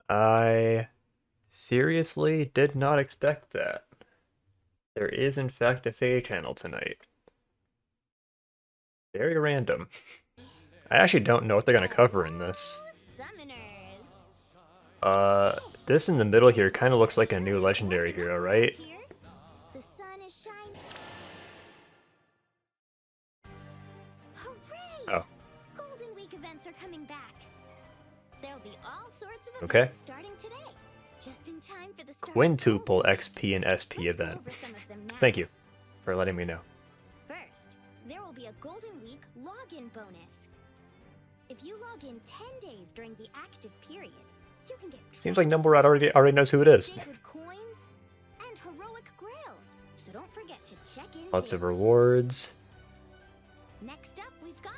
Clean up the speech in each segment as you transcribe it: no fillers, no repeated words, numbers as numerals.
I seriously did not expect that. There is, in fact, a Fey channel tonight. Very random. I actually don't know what they're gonna cover in this. Summoners. Uh, this in the middle here kind of looks like a new legendary hero, right? The sun is shining. Hooray! Oh, Golden Week events are coming back. There'll be all sorts of okay. events starting today. Just in time for the start of Quintuple Golden Week. XP and SP Let's go event. over some of them now. Thank you for letting me know. First, there will be a Golden Week login bonus. If you log in 10 days during the active period, you can get Seems like Numblerat already knows who it is. sacred coins and heroic grails. So don't forget to check in Lots of daily. rewards. Next up, we've got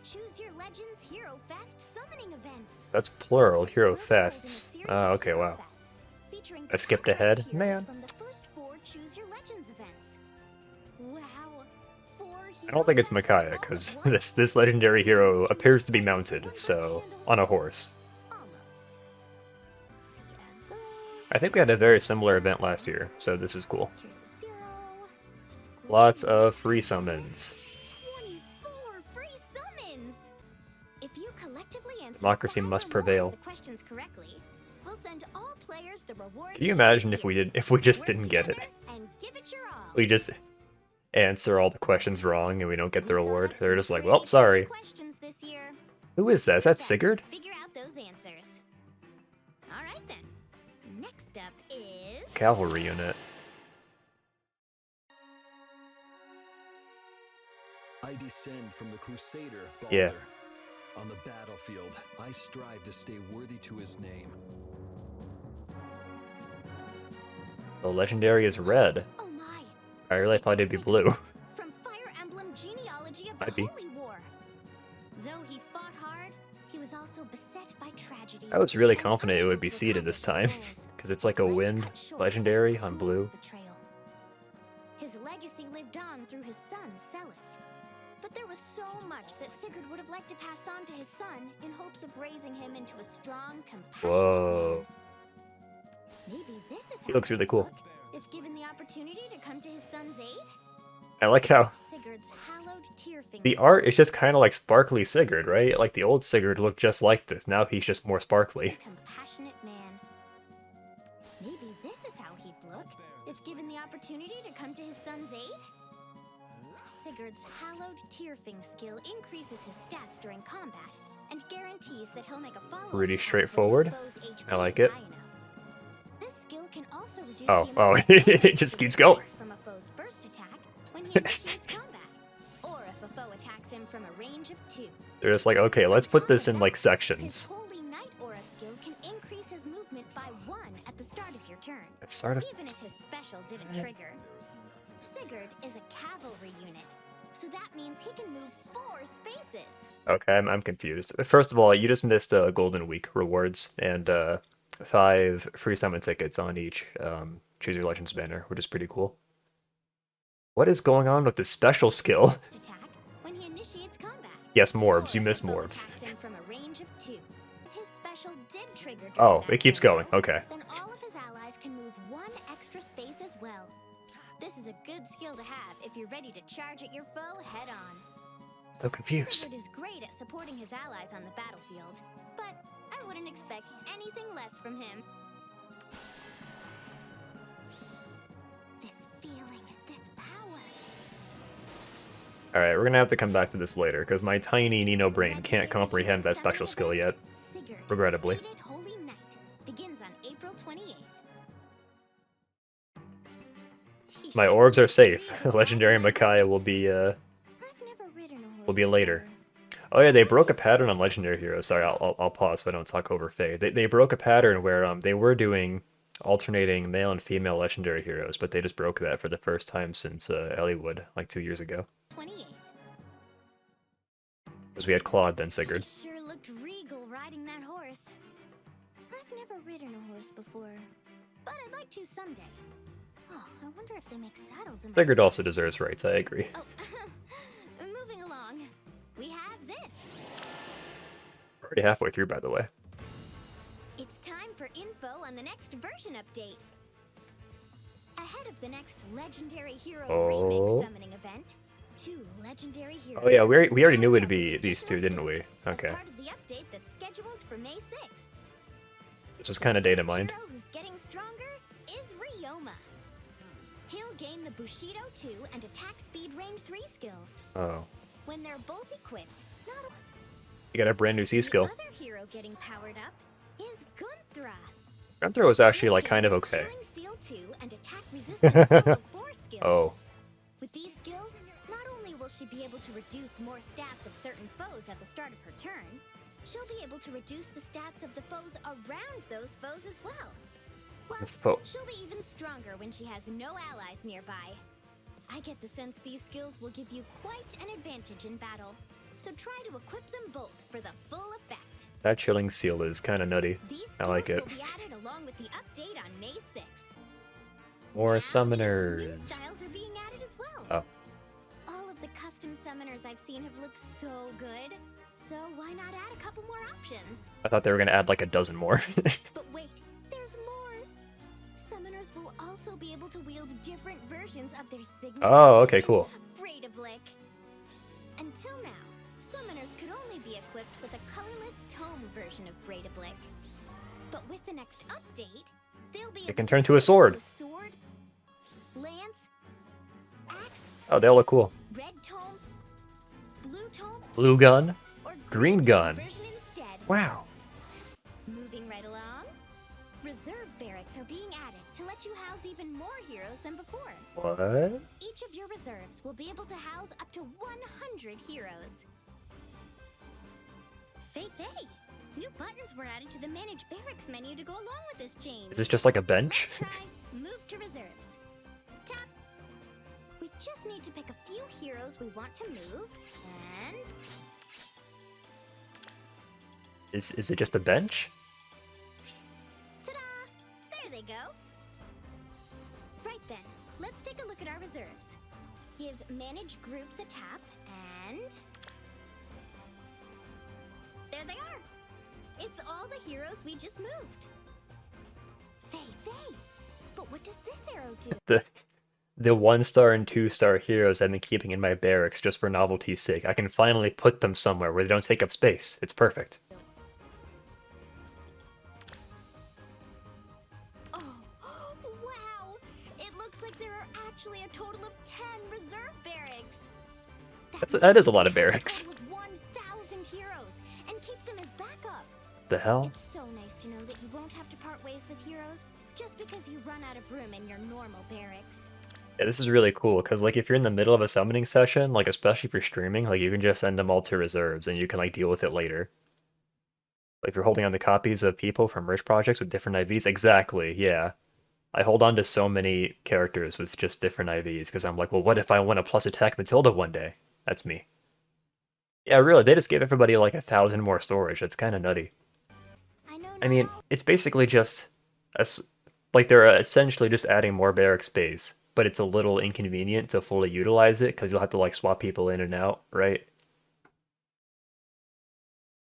Choose Your Legends Hero Fest summoning events. That's plural, Hero We'll be holding a Fests. series Oh, of okay, Hero wow. Fests featuring I skipped top-ranked ahead. heroes Man. from the first 4 Choose Your Legends events. Wow. 4 I don't think it's hero fests Micaiah, all at because once. this legendary hero appears to be mounted, so on a horse. Almost. Let's see, add those. I think we had a very similar event last year, so this is cool. Here to 0. Lots of free summons. 24 free summons! If you collectively answer Democracy 5 must or more of prevail. the questions correctly, we'll send all players the reward Can you sheet imagine if here. we just Work didn't get it? together and give it your all. We just answer all the questions wrong and we don't get the We thought reward. up They're some just like, pretty well, tricky sorry. questions this year. Who is that? Is that Best to Sigurd? Figure out those answers. All right then. Next up is Cavalry unit. I descend from the Crusader, Balder. Yeah. On the battlefield, I strive to stay worthy to his name. The legendary is red. oh my, I really thought it'd be blue. from Fire Emblem Genealogy of Might the be. Holy War. Though he fought hard, he was also beset by tragedy. I was really and confident it would unable be to seeded this time, accomplish his goals. because it's like a His life wind cut short legendary by on cruel blue. betrayal. His legacy lived on through his son, Seliph. But there was so much that Sigurd would have liked to pass on to his son in hopes of raising him into a strong, compassionate Whoa. man. Maybe this is He how looks he'd really cool. look if given the opportunity to come to his son's aid. I like how Sigurd's hallowed tearfing the skull. art is just kind of like sparkly Sigurd, right? Like the old Sigurd looked just like this. Now he's just more sparkly. Compassionate man. Maybe this is how he'd look if given the opportunity to come to his son's aid. Sigurd's hallowed tearfing skill increases his stats during combat and guarantees that he'll make a follow-up Pretty attack straightforward. when his foe's HP I like is it. high enough. This skill can also reduce Oh, the oh, amount of it damage just he keeps going. takes from a foe's first attack when he initiates combat, or if a foe attacks him from a range of 2. They're just like, okay, let's put this in like His sections. Holy Knight Aura skill can increase his movement by 1 at the start of your turn, It's sort of even if his special didn't trigger. Sigurd is a cavalry unit, so that means he can move 4 spaces. okay. I'm confused. First of all, you just missed Golden Week rewards and 5 free summon tickets on each Choose Your Legends banner, which is pretty cool. What is going on with this special skill? Attack when he initiates combat. Yes, Morbs. Or You if missed a foe Morbs. attacks him from a range of 2. If his special did trigger during Oh, that it keeps turn, going. Okay. then all of his allies can move 1 extra space as well. This is a good skill to have if you're ready to charge at your foe head on. So confused. Sigurd is great at supporting his allies on the battlefield, but I wouldn't expect anything less from him. This feeling, this power. Alright, we're gonna have to come back to this later, because my tiny Nino brain can't comprehend that special skill yet. Sigurd, Regrettably. Fated Holy Knight, begins on April 28th. My orbs are safe. Legendary Micaiah will be I've never ridden a horse will be later. before. Oh yeah, they broke a pattern on Legendary Heroes. Sorry, I'll pause so I don't talk over Faye. They broke a pattern where they were doing alternating male and female Legendary Heroes, but they just broke that for the first time since Elliewood, like 2 years ago. 28th. Because we had Claude, then Sigurd. He sure looked regal riding that horse. I've never ridden a horse before, but I'd like to someday. Oh, I wonder if they make saddles in my Sigurd also cities. deserves rights, I agree. Oh, moving along, we have this. Already halfway through, by the way. It's time for info on the next version update. Ahead of the next Legendary Hero Remix summoning event, 2 legendary heroes. Oh yeah, are we being already knew added it'd be as these two, additional didn't we? skills Okay. As part of the update that's scheduled for May 6th. This was kind of data First mined. hero who's getting stronger is Ryoma. He'll gain the Bushido 2 and Attack Speed Range 3 skills. Oh. When they're both equipped, not You got a brand new C skill. The other hero getting powered up is Gunthra. Gunthro was actually like kind of okay. Chilling Seal 2 and Attack Resistance Solo 4 skills. Oh. With these skills, not only will she be able to reduce more stats of certain foes at the start of her turn, she'll be able to reduce the stats of the foes around those foes as well. Plus, she'll be even stronger when she has no allies nearby. I get the sense these skills will give you quite an advantage in battle, so try to equip them both for the full effect. That chilling seal is kind of nutty. These I like it. will be added along with the update on May 6th. More Now, summoners. these new styles are being added as well. Oh. All of the custom summoners I've seen have looked so good, so why not add a couple more options? I thought they were gonna add like a dozen more. But wait, there's more! Summoners will also be able to wield different versions of their signature Oh, okay, weapon, cool. Braid-a-Blick. Until now, summoners could only be equipped with a colorless tome version of Braid-a-Blick. But with the next update, they'll be able can to turn to a switch sword. to a sword, lance, axe, Oh, they all look cool. red tome, blue tome, Blue gun. or Green tome gun. version instead. Wow. Moving right along, reserve barracks are being added to let you house even more heroes than before. What? Each of your reserves will be able to house up to 100 heroes. Fei, new buttons were added to the Manage Barracks menu to go along with this change. Is this just like a bench? Let's try Move to Reserves. Tap. We just need to pick a few heroes we want to move, and Is it just a bench? ta-da! There they go. Right then, let's take a look at our reserves. Give Manage Groups a tap, and there they are. It's all the heroes we just moved. Fei, but what does this arrow do? The 1-star and 2-star heroes I've been keeping in my barracks just for novelty's sake. I can finally put them somewhere where they don't take up space. It's perfect. Oh, wow! It looks like there are actually a total of 10 reserve barracks. That is a lot of means we have barracks. total of 1,000 heroes, and keep them as backup. The hell? It's so nice to know that you won't have to part ways with heroes just because you run out of room in your normal barracks. Yeah, this is really cool, because like if you're in the middle of a summoning session, like especially if you're streaming, like you can just send them all to reserves and you can like deal with it later. Like if you're holding on to copies of people from merch projects with different IVs, exactly, yeah. I hold on to so many characters with just different IVs because I'm like, well, what if I want a plus attack Matilda one day? That's me. Yeah, really, they just gave everybody like 1,000 more storage. That's kind of nutty. I mean, it's basically just like they're essentially just adding more barrack space, but it's a little inconvenient to fully utilize it because you'll have to like swap people in and out, right?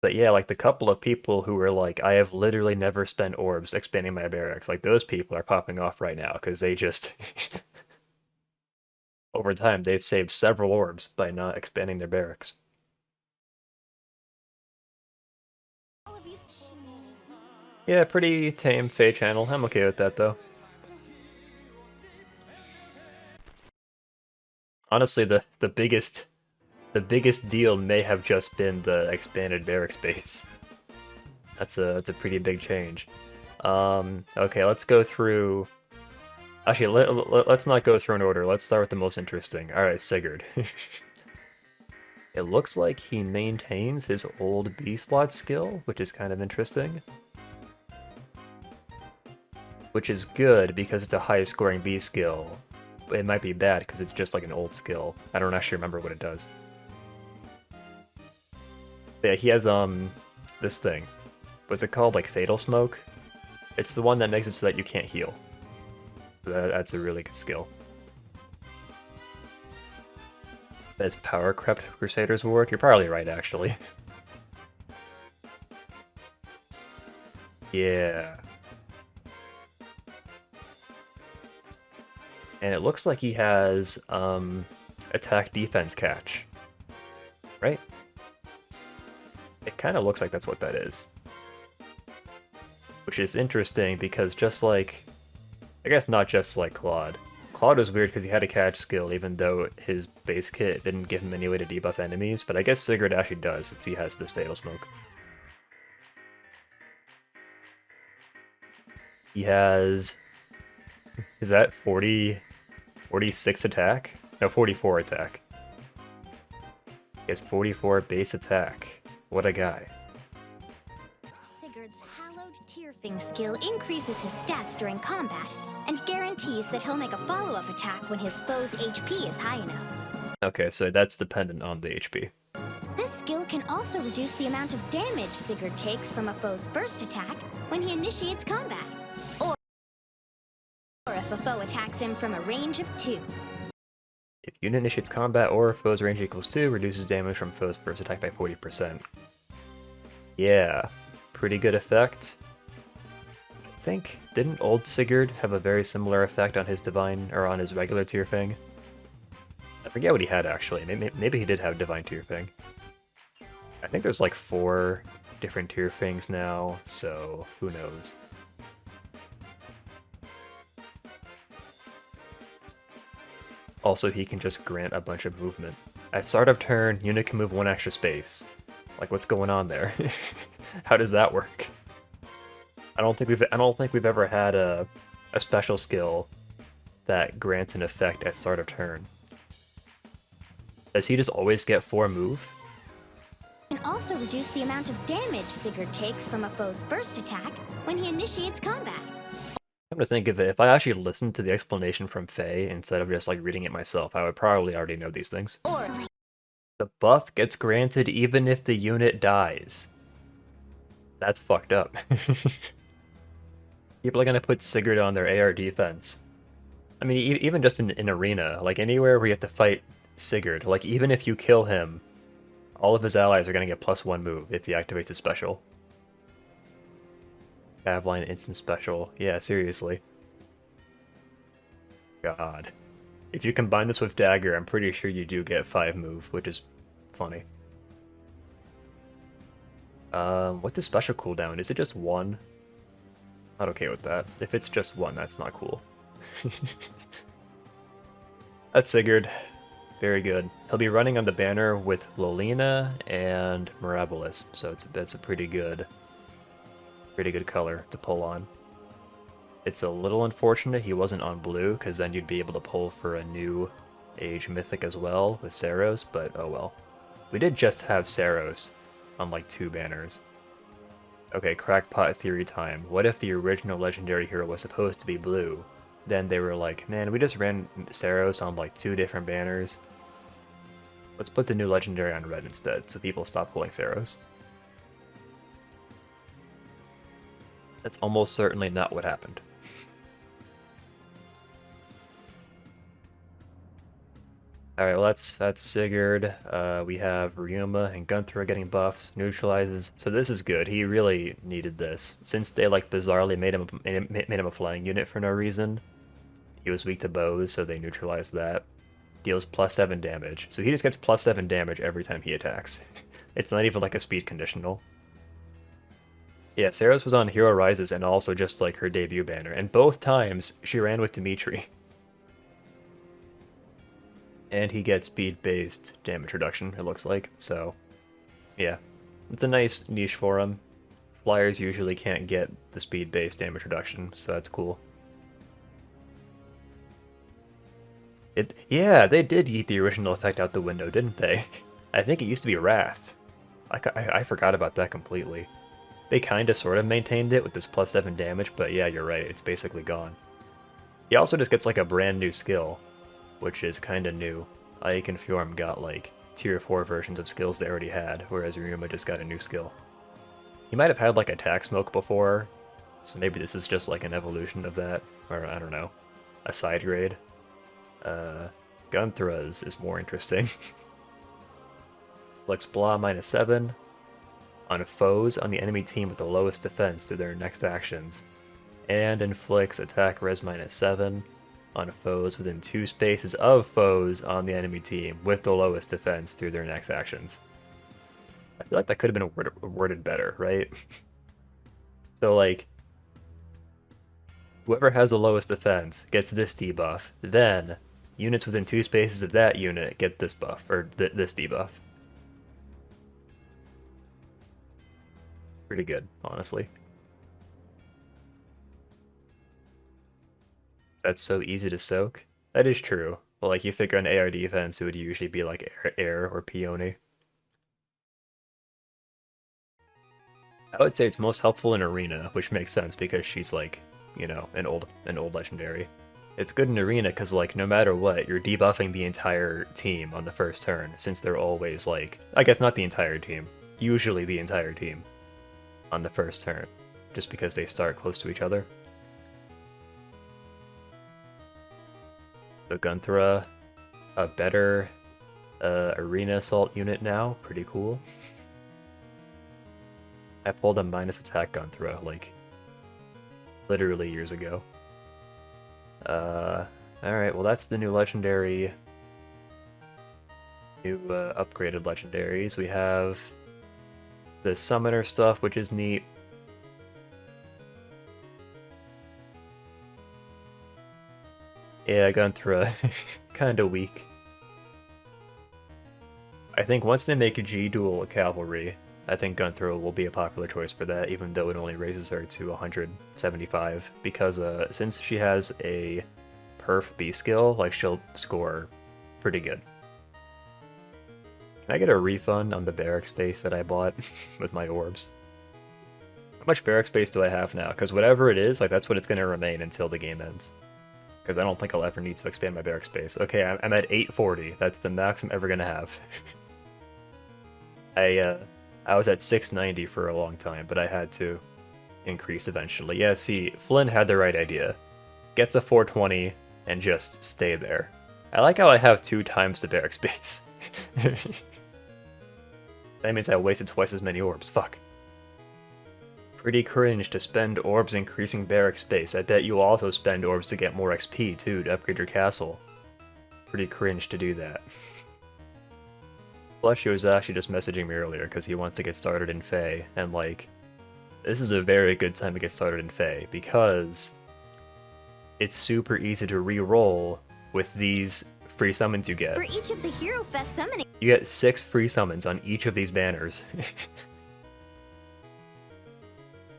But yeah, like the couple of people who were like, I have literally never spent orbs expanding my barracks, like those people are popping off right now because they just over time they've saved several orbs by not expanding their barracks. All of you Yeah, pretty tame Fey channel. I'm okay with that though. Honestly, the biggest deal may have just been the expanded barrack space. That's a pretty big change. Okay, let's go through. Actually, let's not go through in order. Let's start with the most interesting. All right, Sigurd. It looks like he maintains his old B slot skill, which is kind of interesting. Which is good because it's a high scoring B skill. But it might be bad because it's just like an old skill. I don't actually remember what it does. But yeah, he has this thing. What's it called? Like Fatal Smoke? It's the one that makes it so that you can't heal. That's a really good skill. That's Power Crept Crusader's Ward? You're probably right, actually. Yeah. And it looks like he has attack defense catch, right? It kind of looks like that's what that is. Which is interesting because just like, I guess not just like Claude. Claude was weird because he had a catch skill even though his base kit didn't give him any way to debuff enemies, but I guess Sigurd actually does since he has this Fatal Smoke. He has... Is that 46 attack? No, 44 attack. He has 44 base attack. What a guy. Sigurd's hallowed Tearfing skill increases his stats during combat and guarantees that he'll make a follow-up attack when his foe's HP is high enough. Okay, so that's dependent on the HP. This skill can also reduce the amount of damage Sigurd takes from a foe's first attack when he initiates combat, or if a foe attacks him from a range of 2. If unit initiates combat or foe's range equals 2, reduces damage from foe's first attack by 40%. Yeah, pretty good effect. I think, didn't old Sigurd have a very similar effect on his divine, or on his regular Tearfing? I forget what he had actually, maybe he did have divine Tearfing. I think there's like 4 different Tearfings now, so who knows. Also, he can just grant a bunch of movement. At start of turn, unit can move 1 extra space. Like, what's going on there? How does that work? I don't think we've ever had a special skill that grants an effect at start of turn. Does he just always get 4 move? Can also reduce the amount of damage Sigurd takes from a foe's first attack when he initiates combat. Come to think of it, if I actually listened to the explanation from Faye instead of just like reading it myself, I would probably already know these things. Or The buff gets granted even if the unit dies. That's fucked up. People are gonna put Sigurd on their AR defense. I mean, even just in arena, like anywhere where you have to fight Sigurd, like even if you kill him, all of his allies are gonna get +1 move if he activates his special. Aveline instant special. Yeah, seriously. God. If you combine this with Dagger, I'm pretty sure you do get 5 move, which is funny. What's the special cooldown? Is it just 1? Not okay with that. If it's just 1, that's not cool. That's Sigurd. Very good. He'll be running on the banner with Lolina and Mirabilis, so that's a pretty good color to pull on. It's a little unfortunate he wasn't on blue, because then you'd be able to pull for a new Age Mythic as well with Saros, but oh well. We did just have Saros on like 2 banners. Okay, crackpot theory time. What if the original legendary hero was supposed to be blue? Then they were like, man, we just ran Saros on like 2 different banners. Let's put the new legendary on red instead, so people stop pulling Saros. That's almost certainly not what happened. Alright, well that's Sigurd. We have Ryuma and Gunther getting buffs, neutralizes. So this is good. He really needed this. Since they like bizarrely made him a flying unit for no reason, he was weak to bows, so they neutralized that. Deals +7 damage. So he just gets +7 damage every time he attacks. It's not even like a speed conditional. Yeah, Saros was on Hero Rises and also just like her debut banner, and both times she ran with Dimitri. And he gets speed-based damage reduction, it looks like, so yeah. It's a nice niche for him. Flyers usually can't get the speed-based damage reduction, so that's cool. Yeah, they did eat the original effect out the window, didn't they? I think it used to be Wrath. I forgot about that completely. They kinda sorta maintained it with this +7 damage, but yeah, you're right, it's basically gone. He also just gets like a brand new skill, which is kinda new. Ike and Fjorm got like tier 4 versions of skills they already had, whereas Ryuma just got a new skill. He might have had like attack smoke before, so maybe this is just like an evolution of that, or I don't know, a side grade. Gunthra's is more interesting. Flex Blah -7. on foes on the enemy team with the lowest defense to their next actions, and inflicts attack res -7 on foes within 2 spaces of foes on the enemy team with the lowest defense through their next actions. I feel like that could have been worded better, right? So, like, whoever has the lowest defense gets this debuff, then units within 2 spaces of that unit get this buff, or this debuff. Pretty good, honestly. That's so easy to soak. That is true. But like, you figure on AR defense, it would usually be like air or peony. I would say it's most helpful in arena, which makes sense because she's like, you know, an old legendary. It's good in arena because like no matter what, you're debuffing the entire team on the first turn, since they're always like, I guess not the entire team, usually the entire team on the first turn, just because they start close to each other. So Gunthra, a better arena assault unit now, pretty cool. I pulled a minus attack Gunthra like literally years ago. Alright, well that's the new legendary, new upgraded legendaries. We have the summoner stuff, which is neat. Yeah, Gunthra, kinda weak. I think once they make a G-Duel Cavalry, I think Gunthra will be a popular choice for that, even though it only raises her to 175, because since she has a perf B skill, like she'll score pretty good. Can I get a refund on the barrack space that I bought with my orbs? How much barrack space do I have now? Because whatever it is, like that's what it's going to remain until the game ends. Because I don't think I'll ever need to expand my barrack space. Okay, I'm at 840. That's the max I'm ever going to have. I was at 690 for a long time, but I had to increase eventually. Yeah, see, Flynn had the right idea. Get to 420 and just stay there. I like how I have 2 times the barrack space. That means I wasted twice as many orbs. Fuck. Pretty cringe to spend orbs increasing barrack space. I bet you also spend orbs to get more XP too, to upgrade your castle. Pretty cringe to do that. Flushy was actually just messaging me earlier because he wants to get started in Fae, and like, this is a very good time to get started in Fae because it's super easy to re-roll with these free summons you get. For each of the Hero Fest summoning, You get 6 free summons on each of these banners.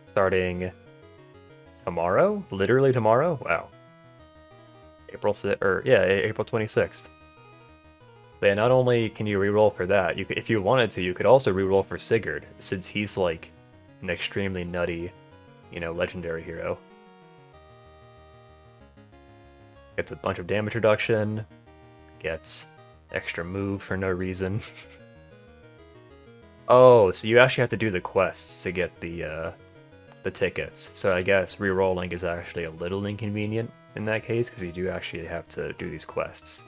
Starting tomorrow? Literally tomorrow? Wow. April 26th. But not only can you reroll for that, you could, if you wanted to, you could also reroll for Sigurd, since he's like an extremely nutty, you know, legendary hero. Gets a bunch of damage reduction, gets extra move for no reason. Oh, so you actually have to do the quests to get the tickets. So I guess rerolling is actually a little inconvenient in that case, because you do actually have to do these quests.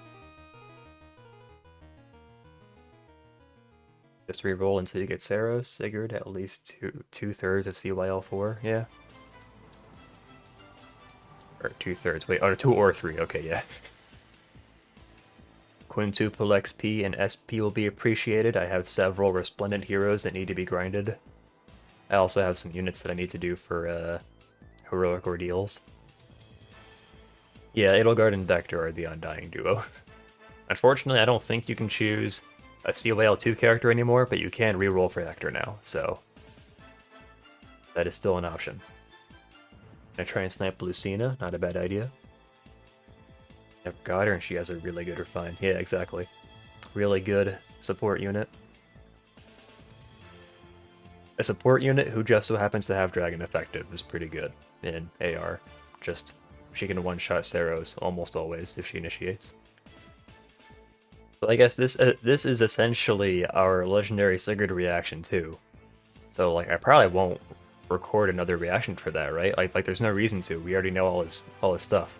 Just reroll until you get Saros, Sigurd, at least two-thirds of CYL4, yeah. Or 2/3, wait, oh, 2 or 3, okay, yeah. Quintuple XP and SP will be appreciated. I have several Resplendent heroes that need to be grinded. I also have some units that I need to do for heroic ordeals. Yeah, Edelgard and Vector are the Undying duo. Unfortunately, I don't think you can choose a CYL2 character anymore, but you can reroll for Vector now, so that is still an option. I try and snipe Lucina, not a bad idea. Never got her, and she has a really good refine. Yeah, exactly. Really good support unit. A support unit who just so happens to have Dragon Effective is pretty good in AR. Just, she can one-shot Saros almost always if she initiates. So I guess this is essentially our Legendary Sigurd reaction too. So like I probably won't record another reaction for that, right? Like there's no reason to. We already know all his stuff.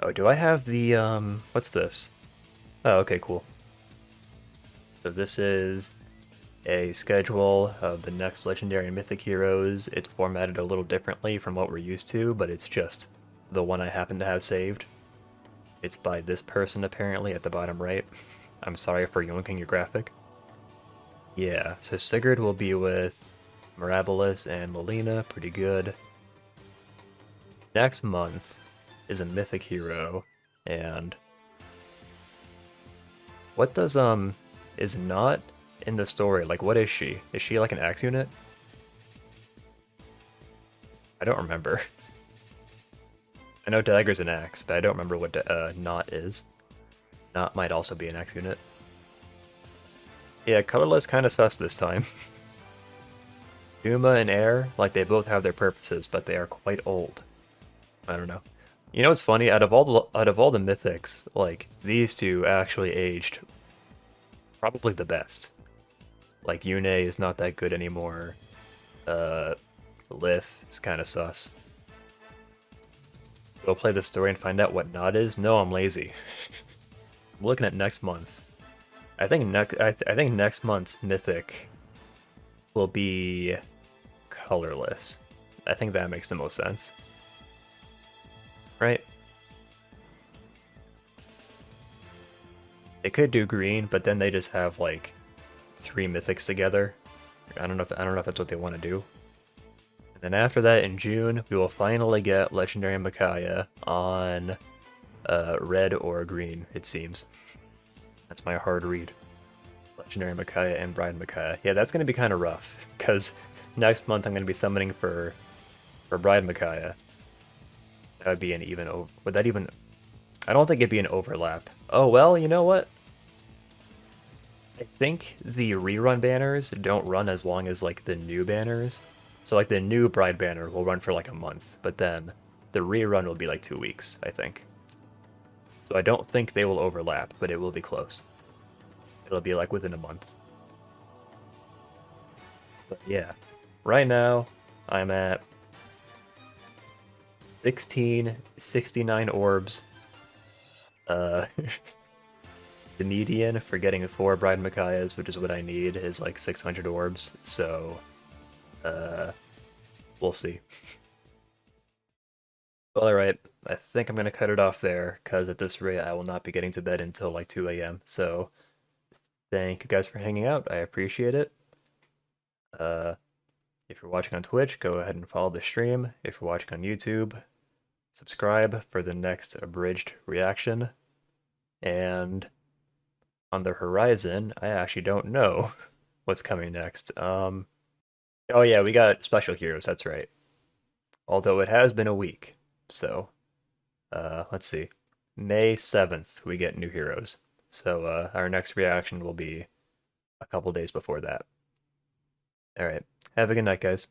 Oh, do I have the what's this? Oh, okay, cool. So this is a schedule of the next legendary and mythic heroes. It's formatted a little differently from what we're used to, but it's just the one I happen to have saved. It's by this person apparently at the bottom right. I'm sorry for yoinking your graphic. Yeah, so Sigurd will be with Mirabilis and Melina, pretty good. Next month is a mythic hero, and what does is not in the story, like what is she? Is she like an axe unit? I don't remember. I know dagger's an axe, but I don't remember what not is. Not might also be an axe unit. Yeah, colorless kind of sus this time. Duma and Air, like they both have their purposes, but they are quite old. I don't know. You know what's funny? Out of all the mythics, like these two actually aged probably the best. Like Yune is not that good anymore. Uh, Lif is kind of sus. Go play the story and find out what not is. No, I'm lazy. I'm looking at next month. I think next month's mythic will be colorless. I think that makes the most sense. Right? They could do green, but then they just have like 3 mythics together. I don't know if that's what they want to do. And then after that, in June, we will finally get Legendary Micaiah on red or green, it seems. That's my hard read. Legendary Micaiah and Bride Micaiah. Yeah, that's going to be kind of rough, because next month I'm going to be summoning for Bride Micaiah. That would be an even... Would that even... I don't think it'd be an overlap. Oh, well, you know what? I think the rerun banners don't run as long as, like, the new banners. So, like, the new Bride banner will run for, like, a month, but then the rerun will be, like, 2 weeks, I think. So I don't think they will overlap, but it will be close. It'll be, like, within a month. But, yeah. Right now, I'm at 1669 orbs. The median for getting 4 Bride Micaiahs, which is what I need, is like 600 orbs, so we'll see. Well, alright, I think I'm gonna cut it off there, because at this rate I will not be getting to bed until like 2 a.m. So thank you guys for hanging out, I appreciate it. Uh, if you're watching on Twitch, go ahead and follow the stream. If you're watching on YouTube, subscribe for the next abridged reaction. And on the horizon, I actually don't know what's coming next. Oh yeah, we got special heroes, that's right. Although it has been a week. So, let's see. May 7th, we get new heroes. So, our next reaction will be a couple days before that. Alright, have a good night, guys.